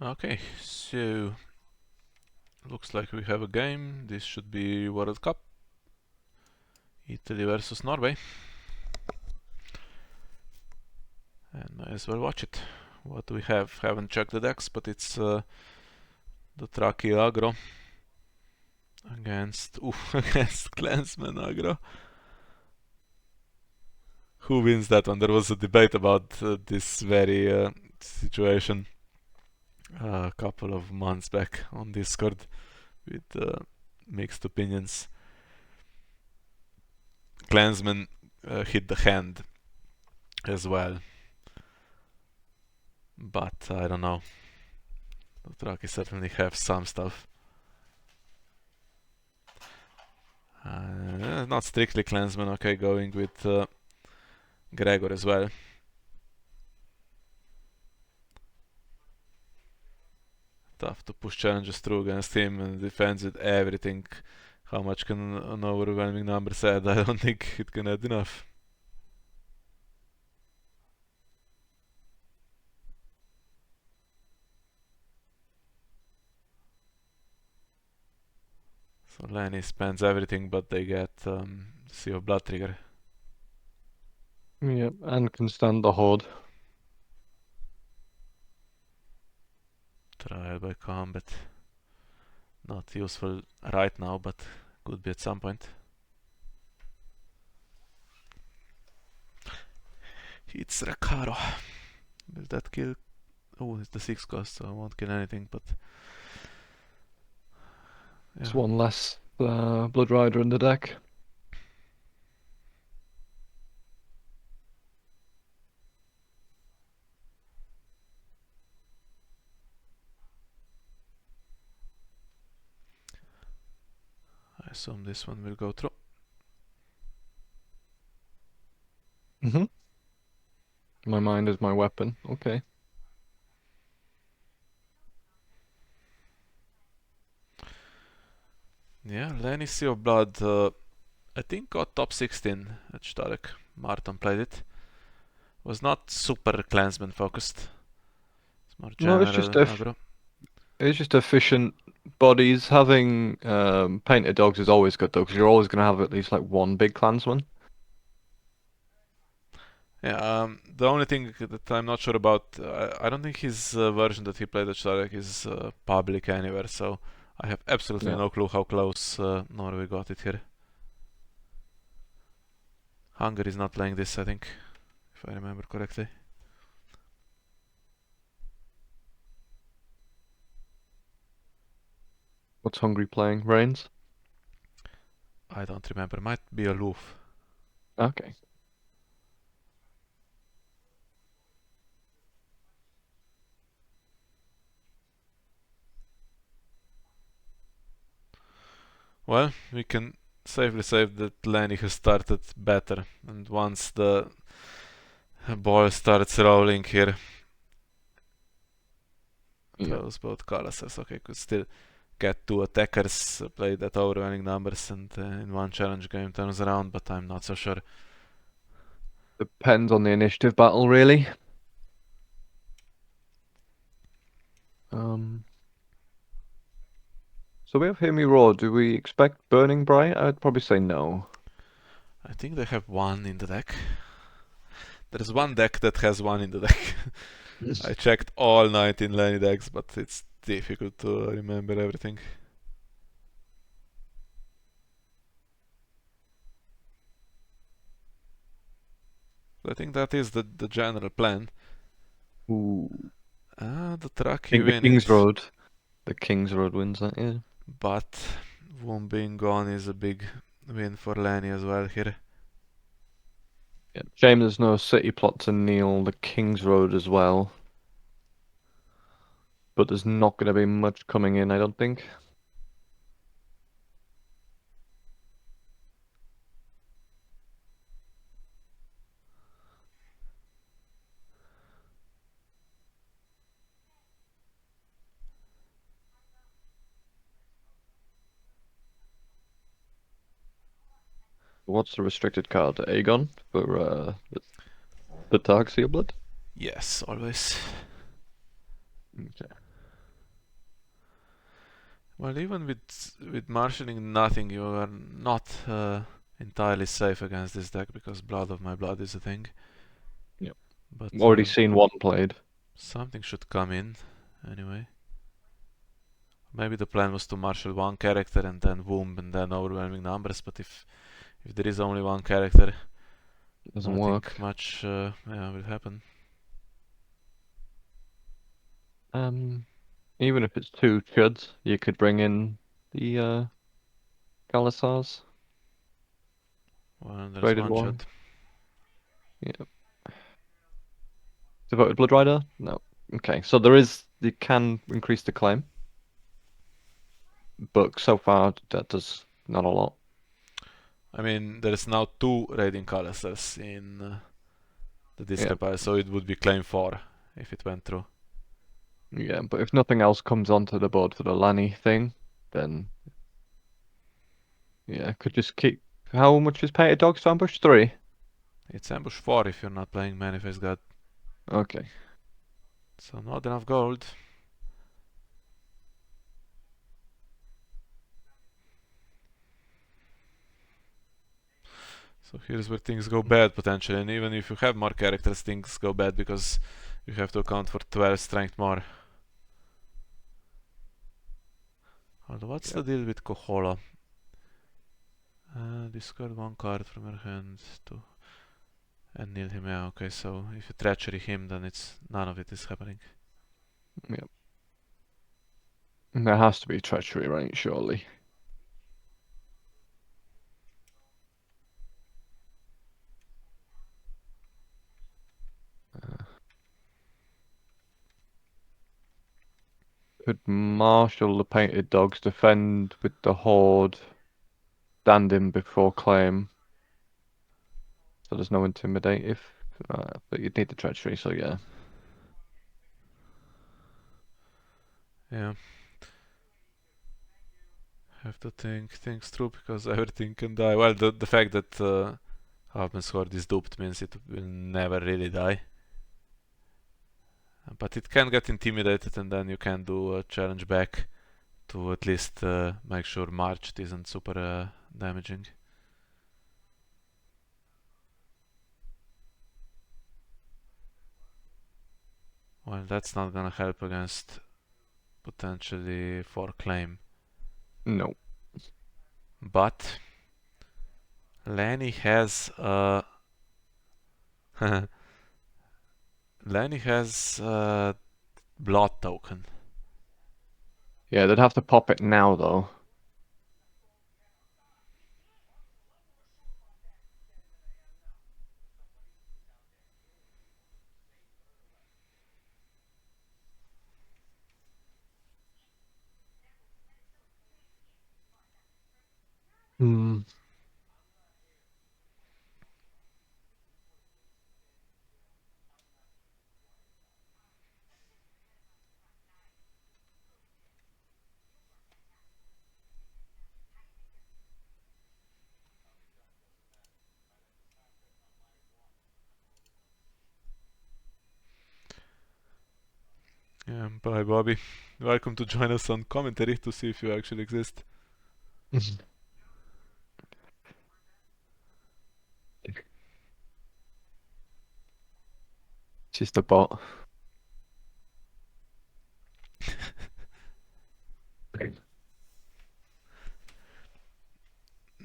Okay, so looks like we have a game. This should be World Cup. Italy versus Norway. And might as well watch it. What do we have? Haven't checked the decks, but it's the Traki aggro against against Clansman aggro. Who wins that one? There was a debate about this very situation a couple of months back on Discord with mixed opinions. Clansman hit the hand as well, but I don't know. The Traki certainly have some stuff. Not strictly Clansman, okay, going with Gregor as well. Tough to push challenges through against him and defends with everything. How much can an overwhelming number add? I don't think it can add enough. So Lenny spends everything, but they get Sea of Blood trigger. Yep, and can stand the horde. Trial by combat. Not useful right now, but could be at some point. It's Recaro. Will that kill? Oh, it's the 6 cost, so I won't kill anything, but... It's Yeah. one less Blood Rider in the deck. I assume this one will go through. My mind is my weapon. Okay. Yeah, Lenny Sea of Blood, I think got top 16 at Starek. Martin played it. Was not super Clansman focused. It's more No, general aggro. it's just efficient bodies. Having painted dogs is always good though, because you're always gonna have at least like one big clansman. Yeah, the only thing that I'm not sure about, I don't think his version that he played at Starek is public anywhere, so I have absolutely Yeah. no clue how close Norway got it here. Hungary is not playing this, I think, if I remember correctly. What's Hungary playing? Reigns? I don't remember. Might be aloof. Okay. Well, we can safely say that Lenny has started better, and once the ball starts rolling here, Yeah. those both Colossus, okay, could still get two attackers, play that overwhelming numbers, and in one challenge game turns around, but I'm not so sure. Depends on the initiative battle, really. Um. So we have Hear Me Roar. Do we expect Burning Bright? I'd probably say no. I think they have one in the deck. There's one deck that has one in the deck. I checked all 19 Lenny decks, but it's difficult to remember everything. I think that is the general plan. Ooh. The I Traki think the win it, King's Road. The King's Road wins that, yeah. but Woom being gone is a big win for Lenny as well here. Yeah. Shame there's no city plot to kneel the King's Road as well. But there's not going to be much coming in, I don't think. What's the restricted card? Aegon for the Targaryen blood? Yes, always. Okay. Well, even with marshalling nothing, you are not entirely safe against this deck because Blood of My Blood is a thing. Yep. But Already seen one played. something should come in anyway. Maybe the plan was to marshal one character and then boom and then overwhelming numbers. But if there is only one character, It doesn't I work. think much will happen. Even if it's two chuds, you could bring in the Galisars. Well, there's Traded one one. shot. Yeah. Devoted Blood Rider? No. Okay, so there is, you can increase the claim, but so far that does not a lot. I mean, there is now two raiding Calisters in the Yeah, discrepile, so it would be claim 4 if it went through. yeah, but if nothing else comes onto the board for the Lanny thing, then yeah, could just keep. How much is Painted Dogs to ambush? 3. It's ambush 4 if you're not playing Manifest God. Okay. So not enough gold. So here's where things go bad potentially, and even if you have more characters, things go bad because you have to account for 12 strength more. Although what's Yeah. the deal with Kohola? Discard one card from your hand to and kneel him. Yeah, okay, so if you treachery him, then it's none of it is happening. Yeah. There has to be treachery, right? Surely. Could marshal the Painted Dogs, defend with the Horde, stand in before claim, so there's no intimidate if, but you'd need the treachery, so yeah. Yeah. Have to think things through because everything can die. Well, the fact that Halfman's Horde is duped means it will never really die. But it can get intimidated and then you can do a challenge back to at least make sure Marched isn't super damaging. Well, that's not gonna help against potentially 4 claim. No. But Lanny has Lanny has blood token. Yeah, they'd have to pop it now though. Hmm. Yeah, bye Bobby. Welcome to join us on commentary to see if you actually exist. Just a bot.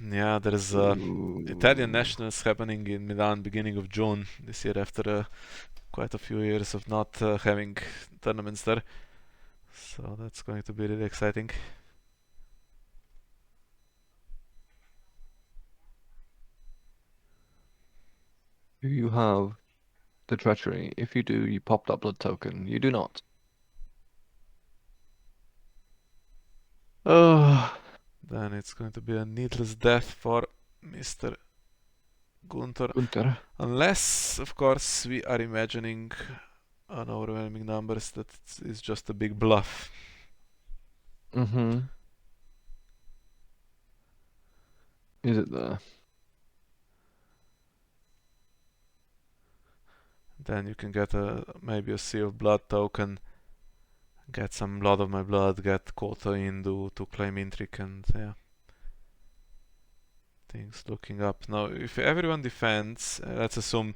Yeah, there's Italian Ooh. nationals happening in Milan beginning of June this year after quite a few years of not having tournaments there. So that's going to be really exciting. Do you have the treachery? If you do, you pop that blood token. You do not. Oh, Then it's going to be a needless death for Mr. Gunther. Gunter. Unless, of course, we are imagining an overwhelming numbers that is just a big bluff. Mm-hmm. Is it there? Then you can get maybe a Sea of Blood token, get some blood of my blood, get quota in to claim intrigue, and yeah. Things looking up. Now, if everyone defends, let's assume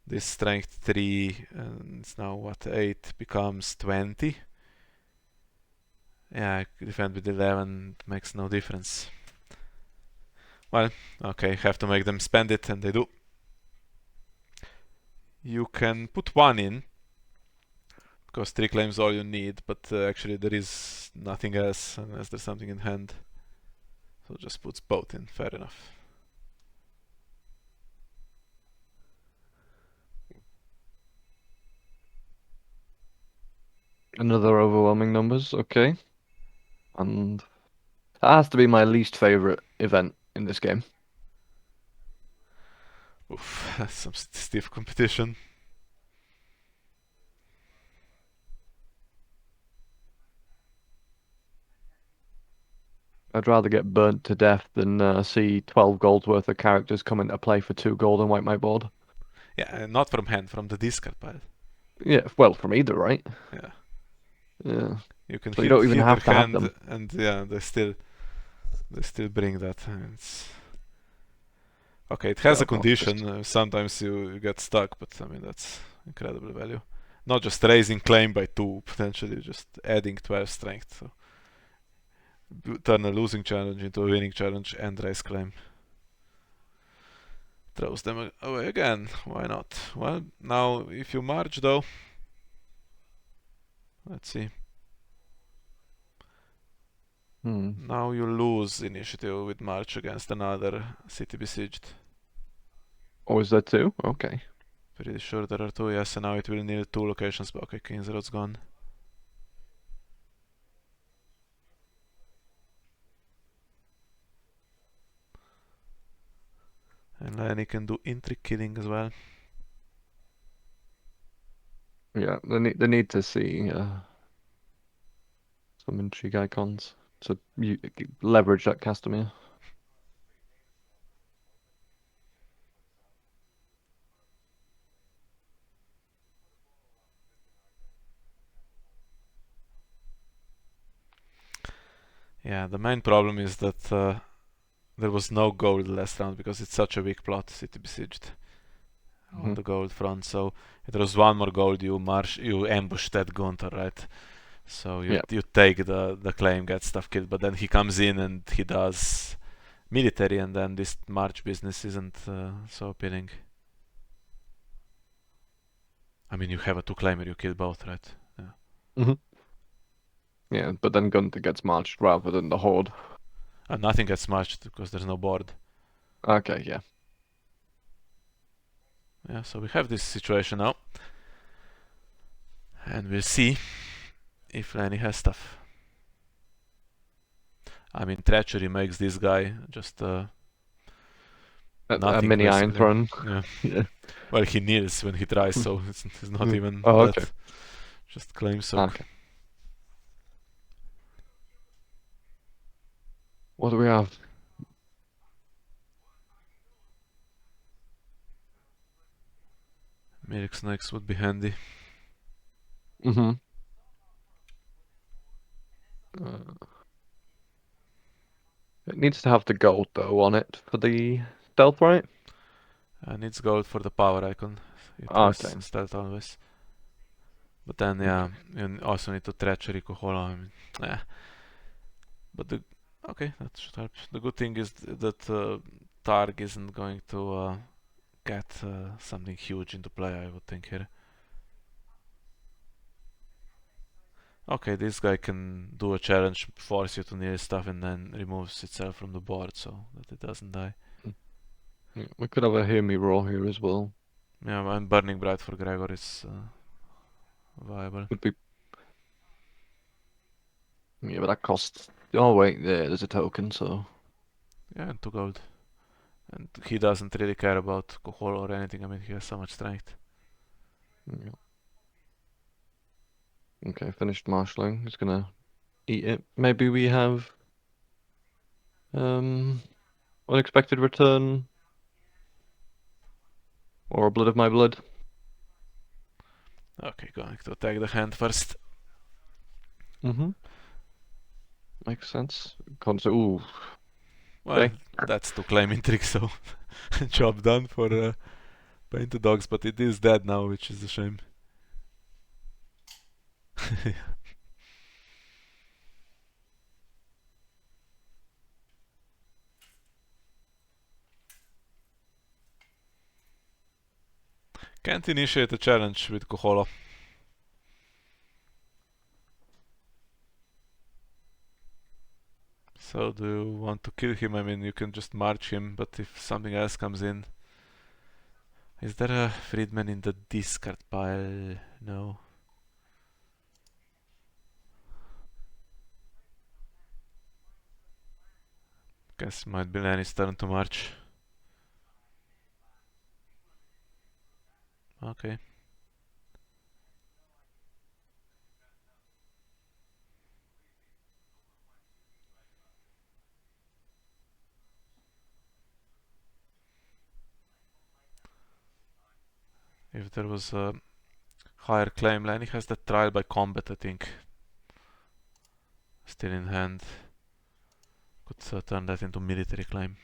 this strength 3, and it's now what, 8, becomes 20. Yeah, I defend with 11, makes no difference. Well, okay, have to make them spend it, and they do. You can put 1 in, because 3 claims all you need, but actually there is nothing else unless there's something in hand. So just puts both in, fair enough. Another overwhelming numbers, okay. And that has to be my least favorite event in this game. Oof, that's some stiff competition. I'd rather get burnt to death than see 12 gold worth of characters come into play for 2 gold and wipe my board. Yeah, not from hand, from the discard pile. Yeah, well, from either, right? Yeah. Yeah. You can So you don't even hit their have to have hand, them. and yeah, they still bring that. It's okay. It has a So I'll condition. just Sometimes you get stuck, but I mean that's incredible value. Not just raising claim by 2, potentially just adding 12 strength. So turn a losing challenge into a winning challenge and raise claim. Throws them away again. Why not? Well, now if you march though, let's see. Now you lose initiative with march against another city besieged. Oh, is there 2? Okay. Pretty sure there are 2, yes, and now it will need 2 locations. But okay, King's Road's gone. And Lenny can do intrigue killing as well. Yeah, they need to see some intrigue icons to leverage that Castamere. Yeah, the main problem is that there was no gold last round because it's such a weak plot, city besieged on the gold front. So if there was 1 more gold, you ambush that Gunther, right? So you take the claim, get stuff killed, but then he comes in and he does military, and then this march business isn't so appealing. I mean, you have a 2 claimer, you kill both, right? Yeah. Yeah, but then Gunther gets marched rather than the Horde. And nothing gets marched because there's no board. Okay, yeah. Yeah, so we have this situation now. And we'll see if Lenny has stuff. I mean, treachery makes this guy just A nothing mini Iron basically. Throne. Yeah. Yeah. Well, he kneels when he tries, so it's not even Oh, that. okay. Just claim soak. Okay. What do we have? Milk snakes would be handy. Mm-hmm. It needs to have the gold though on it for the stealth, right? Needs gold for the power icon. It has Okay. stealth always. But then, yeah, you also need to treachery Kohola. I mean, yeah. But okay, that should help. The good thing is that Targ isn't going to get something huge into play, I would think here. Okay, this guy can do a challenge, force you to near stuff, and then removes itself from the board so that it doesn't die. Yeah, we could have a Hear Me Roar here as well. Yeah, and Burning Bright for Gregor is viable. Would be. Yeah, but that costs. Oh wait, there's a token, so. Yeah, and 2 gold. And he doesn't really care about Kohol or anything, I mean, he has so much strength. Yeah. Okay, finished marshalling. He's gonna eat it. Maybe we have unexpected return or blood of my blood. Okay, going to attack the hand first. Mm-hmm. Makes sense. Ooh. Well, Okay. that's to claim intrigue, so job done for painted dogs, but it is dead now, which is a shame. Can't initiate a challenge with Kohola. So do you want to kill him? I mean, you can just march him, but if something else comes in... Is there a Freedman in the discard pile? No. Guess it might be Lanni's turn to march. Okay. If there was a higher claim, Lanny has that trial by combat, I think. Still in hand. Could turn that into military claim.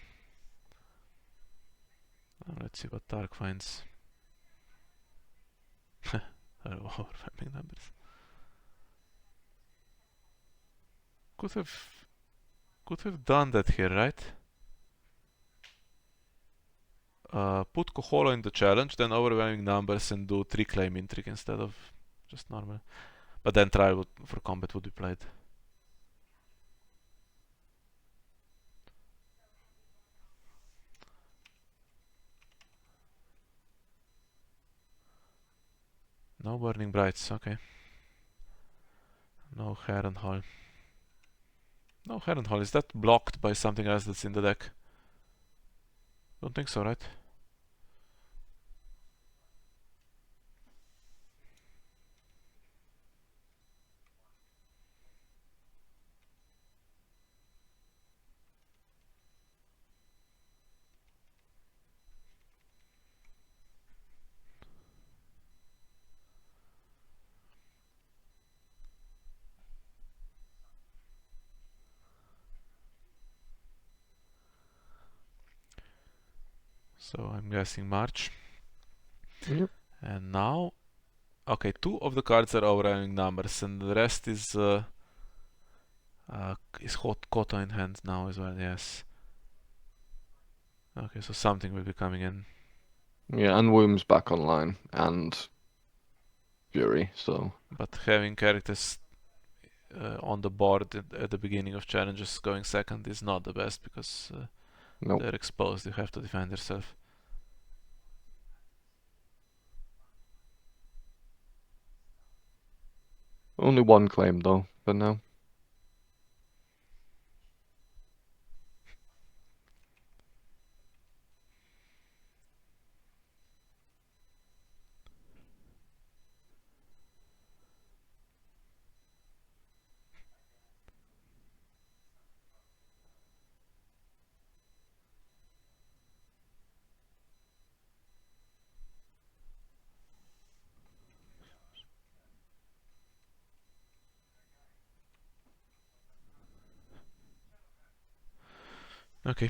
Let's see what Tark finds. Overwhelming numbers. Could have done that here, right? Put Kohola in the challenge, then overwhelming numbers and do 3 claim intrigue instead of just normal. But then trial for combat would be played. No burning brights, okay. No Harrenhal. No Harrenhal, is that blocked by something else that's in the deck? Don't think so, right? So I'm guessing March. Yep. And now... Okay, 2 of the cards are overwhelming numbers and the rest is hot Koto in hand now as well, yes. Okay, so something will be coming in. Yeah, and Womb's back online, and Fury, so... But having characters on the board at the beginning of challenges going second is not the best because Nope. they're exposed, you have to defend yourself. Only one claim, though, for now. Okay,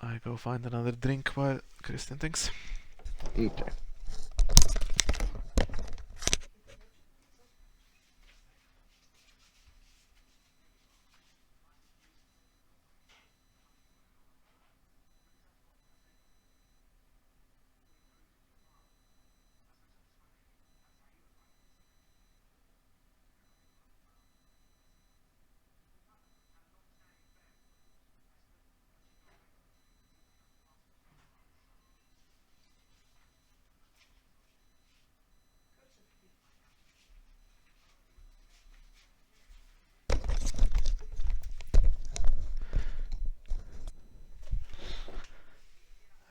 I go find another drink while Kristin thinks. Okay.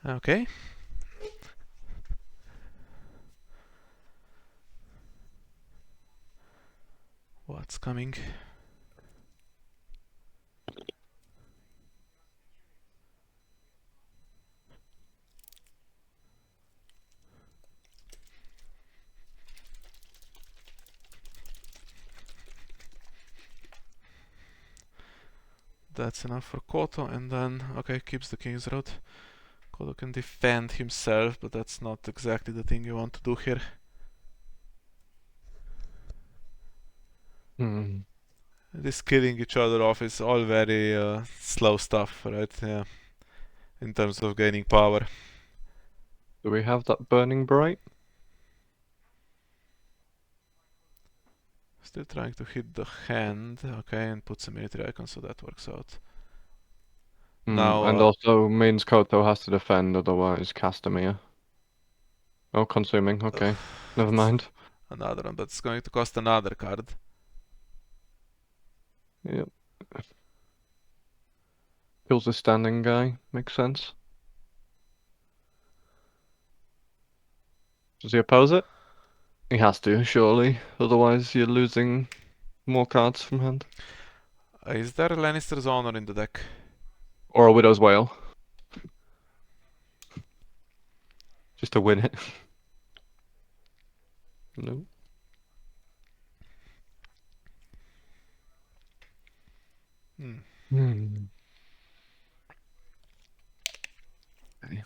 Okay. What's coming? That's enough for Koto, and then, okay, keeps the King's Road. Koto can defend himself, but that's not exactly the thing you want to do here. This killing each other off is all very slow stuff, right? Yeah, in terms of gaining power. Do we have that burning bright? Still trying to hit the hand, okay, and put some military icons, so that works out. Now, And also means Koto has to defend, otherwise Castamere. Oh, consuming. Okay, never mind. another one, but it's going to cost another card. Yep. Kills the standing guy. Makes sense. Does he oppose it? He has to, surely. Otherwise, you're losing more cards from hand. Is there a Lannister's Honor in the deck? Or a Widow's Wail. Just to win it. No. Okay.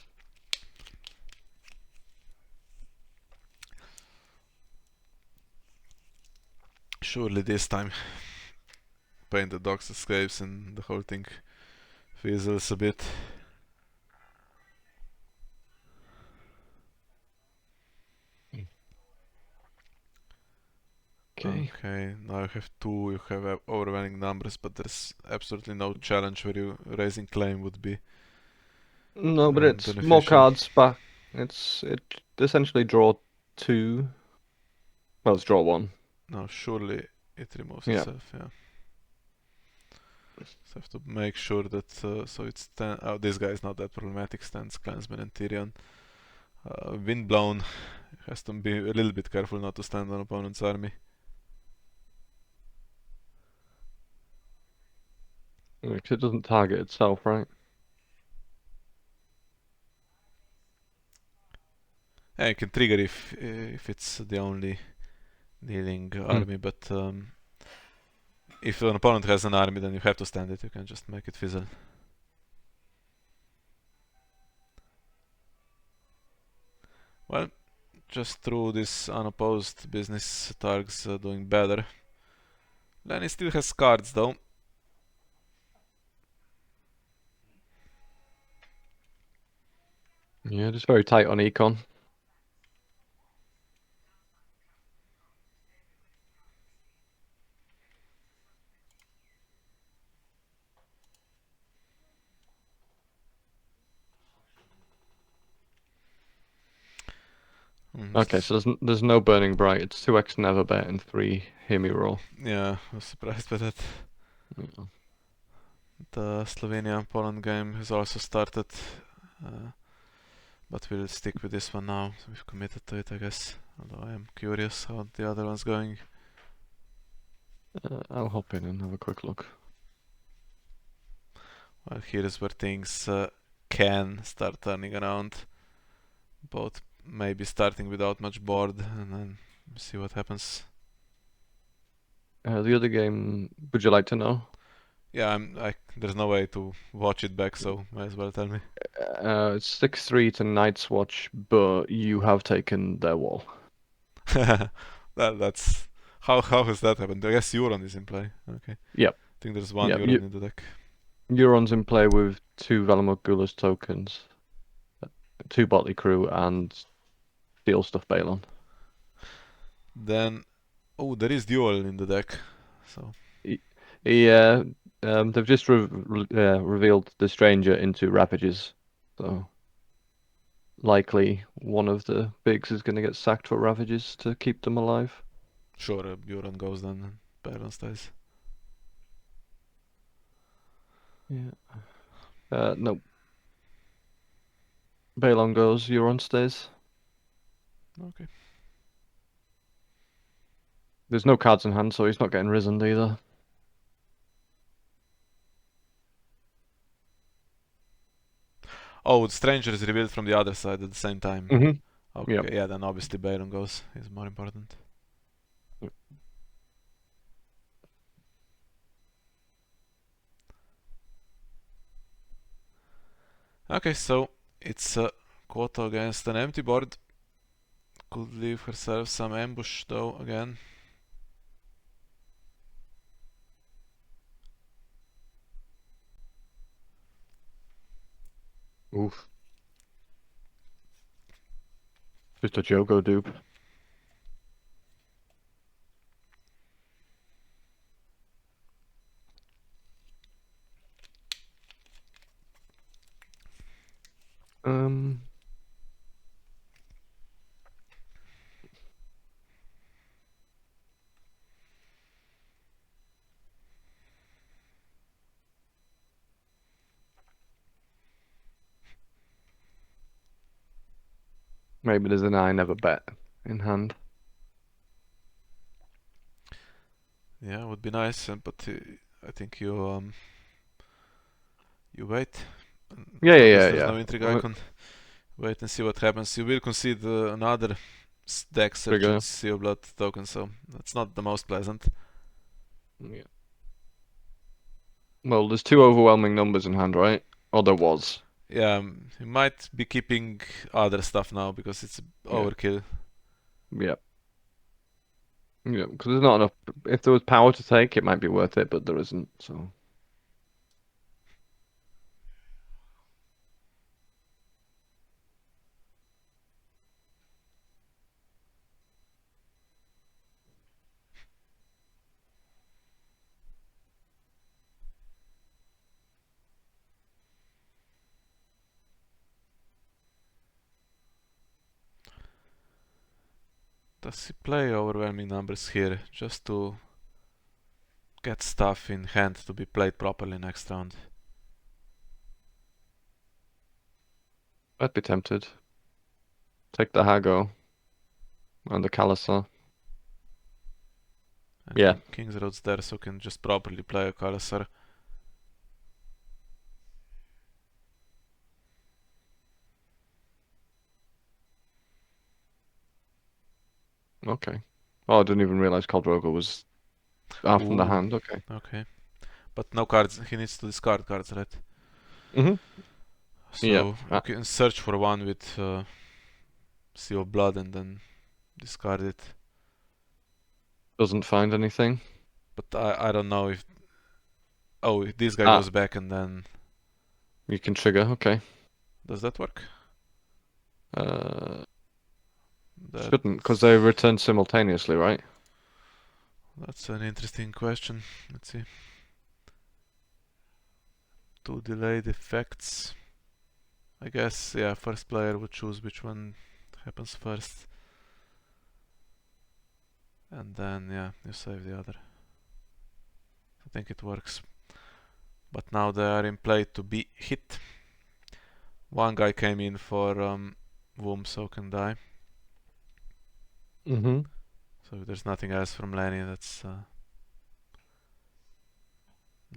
Surely this time. Paint the dogs escapes and the whole thing fizzles a bit. Okay, now you have two, you have overwhelming numbers, but there's absolutely no challenge where you raising claim would be No, but it's more beneficial. cards back. It essentially draw two. Well, it's draw one. No, surely it removes Yeah. itself, yeah. So have to make sure that, so it's this guy is not that problematic, stands Clansman and Tyrion. Windblown has to be a little bit careful not to stand on opponent's army. Because it doesn't target itself, right? Yeah, you can trigger if it's the only dealing army, but if an opponent has an army, then you have to stand it. You can just make it fizzle. Well, just through this unopposed business, Targ's doing better. Lenny still has cards though. Yeah, just very tight on econ. Okay, so there's no burning bright. It's 2x never bet and 3 hear me roll. Yeah, I was surprised by that. Yeah. The Slovenia-Poland game has also started, but we'll stick with this one now. So we've committed to it, I guess. Although I am curious how the other one's going. I'll hop in and have a quick look. Well, here's where things can start turning around. Both maybe starting without much board, and then see what happens. The other game, would you like to know? Yeah, there's no way to watch it back, so might as well tell me. It's 6-3 to Night's Watch, but you have taken their wall. That's how has that happened? I guess Euron is in play. Okay. Yep. I think there's one Yep, Euron in the deck. Euron's in play with 2 Valamut Gulas tokens, 2 Botley Crew, and Steel Stuff Balon. Then, oh, there is Duel in the deck. So Yeah, they've just revealed the Stranger into Ravages, so likely one of the bigs is going to get sacked for Ravages to keep them alive. sure, Euron goes then, and Baron stays. Yeah. No. Balon goes, Euron stays. Okay. There's no cards in hand, so he's not getting risen either. Oh, the Stranger is revealed from the other side at the same time. Okay, Yep. yeah, then obviously Baron goes. He's more important. Okay, so it's a quota against an empty board. Could leave herself some ambush though again. Oof. Just a Jogo dupe. Um, Maybe there's an I never bet in hand. Yeah, would be nice, but I think you wait. Yeah, As yeah, long as yeah, there's yeah. no intrigue Well, icon, wait and see what happens. You will concede another deck search with trigger. Sea of Blood token, so that's not the most pleasant. Yeah. Well, there's two overwhelming numbers in hand, right? Or there was. Yeah, you might be keeping other stuff now because it's Yeah. overkill. Yeah. Yeah, because there's not enough. If there was power to take, it might be worth it, but there isn't. So Does he play overwhelming numbers here just to get stuff in hand to be played properly next round? I'd be tempted. Take the Hago and the Calisar. And Yeah. King's Road's there, so can just properly play a Kalasar. Okay. Oh, I didn't even realize Khal was out from the Ooh, hand. Okay. okay. But no cards, he needs to discard cards, right? Mm-hmm. Yeah. So you can search for one with Sea of Blood and then discard it. Doesn't find anything. But I don't know if... Oh, if this guy Ah, goes back and then... you can trigger. Okay. Does that work? Uh, shouldn't, because they That's... return simultaneously, right? That's an interesting question. Let's see. Two delayed effects. I guess, yeah, first player would choose which one happens first. And then, yeah, you save the other. I think it works. But now they are in play to be hit. One guy came in for Womb, so can die. Mm-hmm. So if there's nothing else from Lenny, that's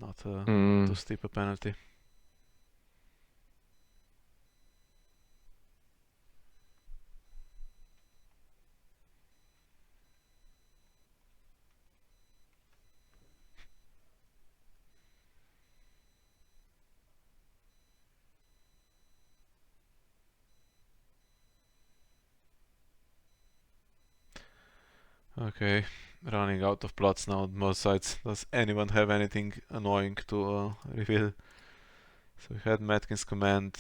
not too Mm. steep a penalty. Okay, running out of plots now on both sides. Does anyone have anything annoying to reveal? So we had Matkin's command.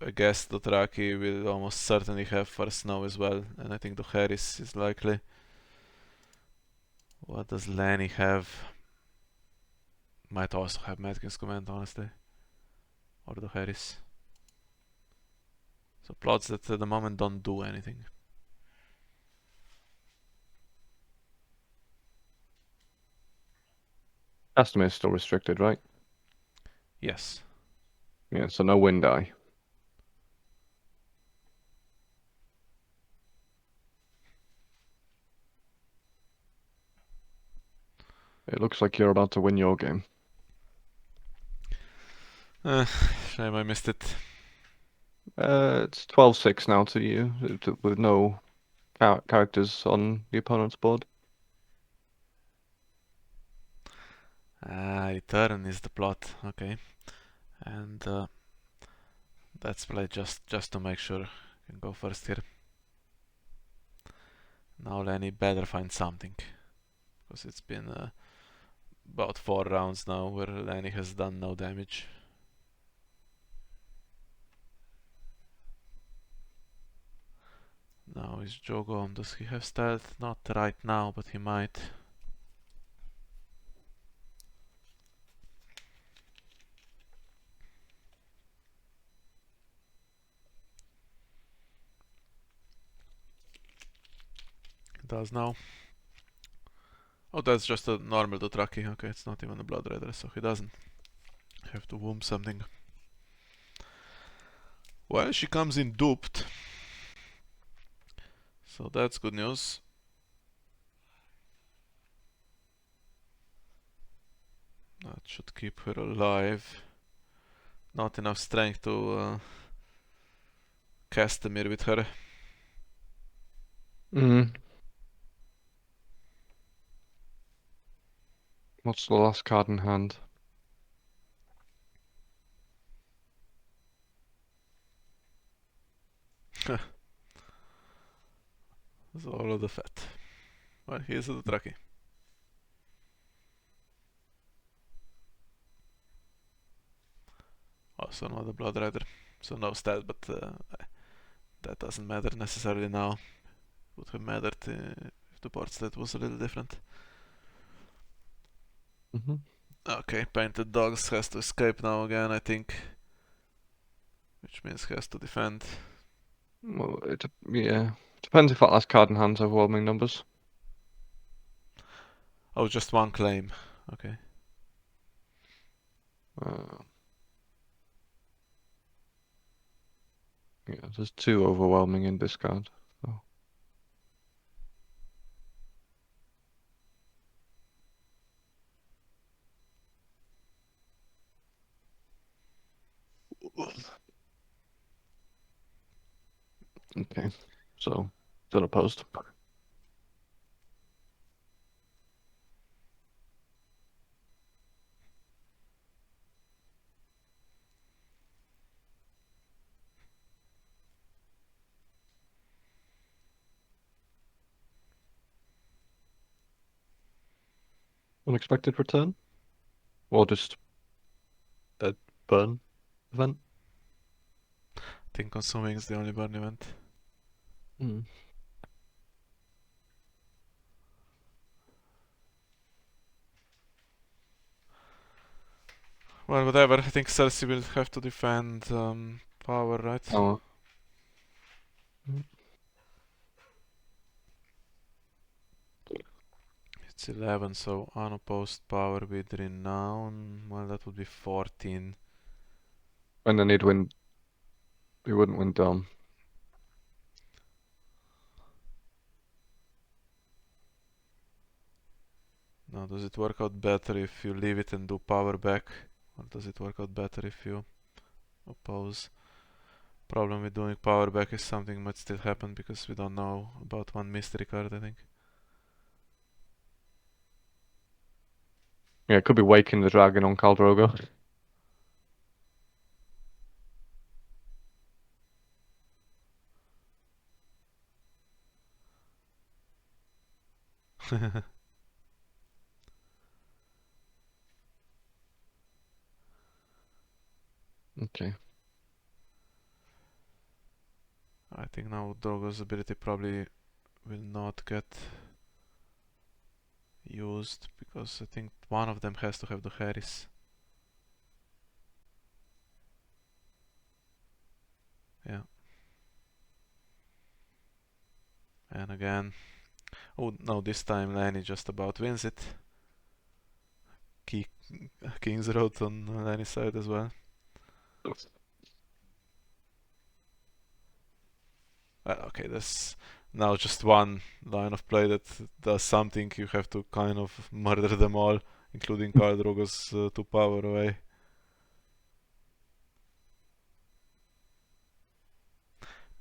I guess Dothraki will almost certainly have first snow as well, and I think the Harris is likely. What does Lanny have? Might also have Matkin's command, honestly. Or the Harris. So plots that at the moment don't do anything. Estimate is still restricted, right? Yes. Yeah, so no wind eye. It looks like you're about to win your game. Shame I missed it. It's 12-6 now to you, with no characters on the opponent's board. Return is the plot. Okay. And Let's play just to make sure. Can go first here. Now Lenny better find something. Because it's been about 4 rounds now where Lenny has done no damage. Now is Jogo. Does he have stealth? Not right now, but he might. He does now. Oh, that's just a normal Dothraki. Okay, it's not even a Blood Raider, so he doesn't have to womb something. Well, she comes in duped. So that's good news. That should keep her alive. Not enough strength to cast the mirror with her. What's the last card in hand? That's all of the fat. Well, here's the Dothraki. Also another Blood Rider. So no stat, but that doesn't matter necessarily now. Would have mattered if the board stat was a little different. Okay, Painted Dogs has to escape now again, I think. Which means he has to defend. Well, yeah. Depends if that last card in hand's overwhelming numbers. Oh, just one claim. Okay. Yeah, there's 2 overwhelming in this card. So. Okay, so still opposed. Unexpected return? Or just a burn event? I think consuming is the only burn event. Well, whatever. I think Cersei will have to defend power, right? Oh. It's 11, so unopposed power with renown. Well, that would be 14. And then he'd win. He wouldn't win Dom. Now, does it work out better if you leave it and do power back? Or does it work out better if you oppose? Problem with doing power back is something might still happen because we don't know about one mystery card, I think. Yeah, it could be waking the dragon on Khal Drogo. Okay. I think now Drogo's ability probably will not get used because I think one of them has to have the Harris. Yeah. And again. Oh no, this time Lanny just about wins it. King's Road on Lanny's side as well. Okay, there's now just one line of play that does something. You have to kind of murder them all, including Khal Drogo's 2 power away.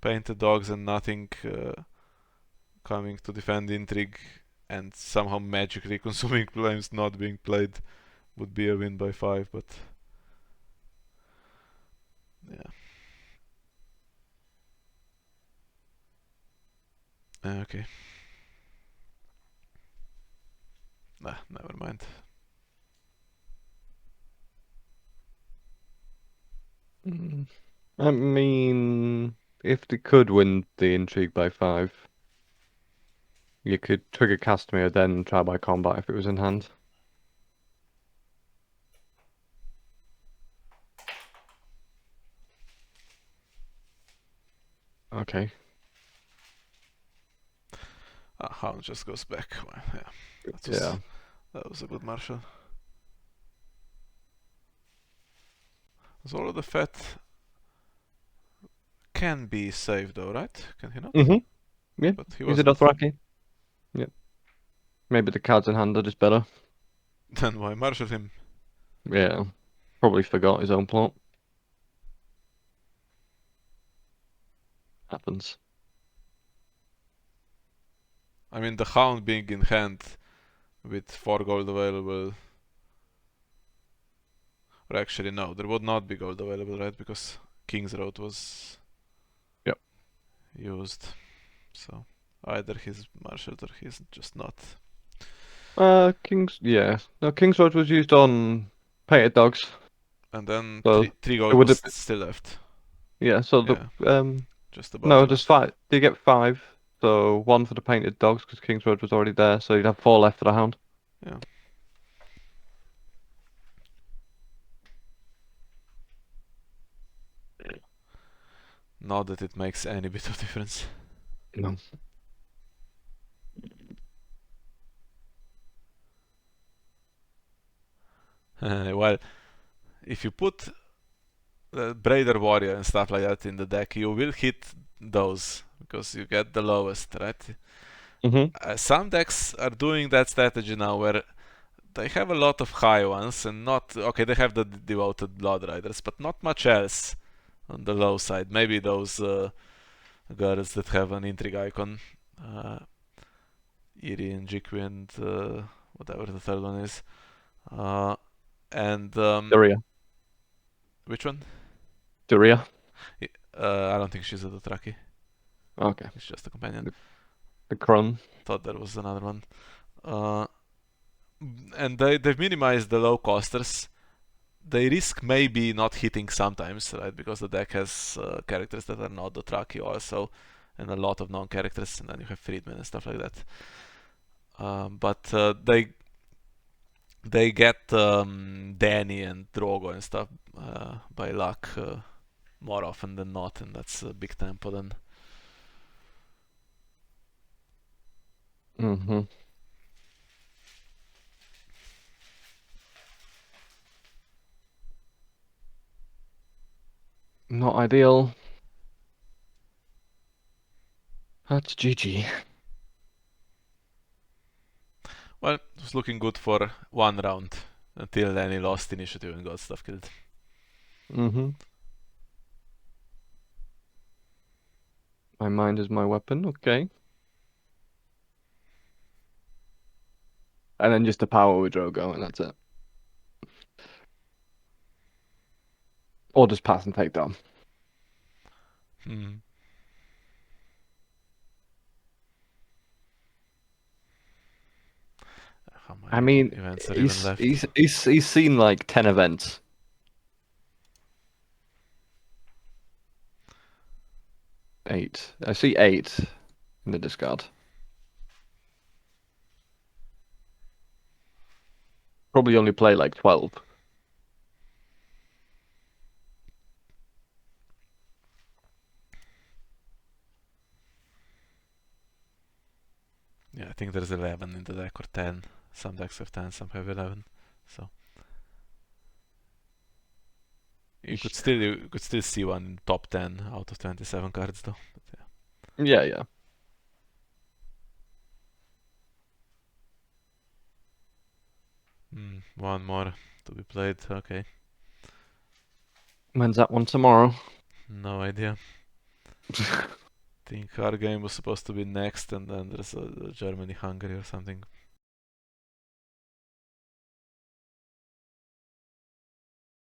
Painted Dogs and nothing coming to defend Intrigue and somehow magically consuming flames not being played would be a win by 5, but yeah. Okay. Nah, never mind. I mean, if they could win the intrigue by 5, you could trigger Castamere, then try by combat if it was in hand. Okay. Hound just goes back. Well, yeah, Yeah. that was a good marshal. Zoro the Fat can be saved though, right? Can he not? Yeah. But he He's a wasn't. Dothraki. Yeah. Maybe the cards in hand are just better. Then why marshal him? Yeah. Probably forgot his own plot. Happens. I mean, the Hound being in hand with 4 gold available. Or actually, no, there would not be gold available, right? Because King's Road was Yep. used. So either he's marshaled or he's just not. King's yeah. No, King's Road was used on painted dogs. And then So three it gold would was have still left. yeah, so Yeah, just above no, zero. there's 5. They get 5. So 1 for the painted dogs because King's Road was already there, so you'd have 4 left for the Hound. Yeah. Not that it makes any bit of difference. No. Well, if you put the Braider Warrior and stuff like that in the deck, you will hit those because you get the lowest, right? Some decks are doing that strategy now where they have a lot of high ones and not okay. They have the devoted Blood Riders, but not much else on the low side. Maybe those girls that have an intrigue icon, Iri and Jikwi and whatever the third one is, and Duria. which one? Duria. I don't think she's a Dothraki. Okay. It's just a companion. The Crun. Thought there was another one. And they've minimized the low costers. They risk maybe not hitting sometimes, right? Because the deck has characters that are not Dothraki also, and a lot of non-characters, and then you have Freedmen and stuff like that. But they get Dany and Drogo and stuff by luck more often than not, and that's a big tempo then. Mm-hmm. Not ideal. That's GG. Well, it was looking good for 1 round until then he lost initiative and got stuff killed. Mm-hmm. My mind is my weapon, okay. And then just a power with Drogo, and that's it. Or just pass and take down. How many I mean, events are even left? he's seen like 10 events. 8. I see 8 in the discard. Probably only play like 12. Yeah, I think there's 11 in the deck or 10. Some decks have 10, some have 11. So you could still see one in top 10 out of 27 cards though. But Yeah, yeah. one more to be played. Okay, When's that one tomorrow? no idea. I think our game was supposed to be next, and then there's a Germany-Hungary or something.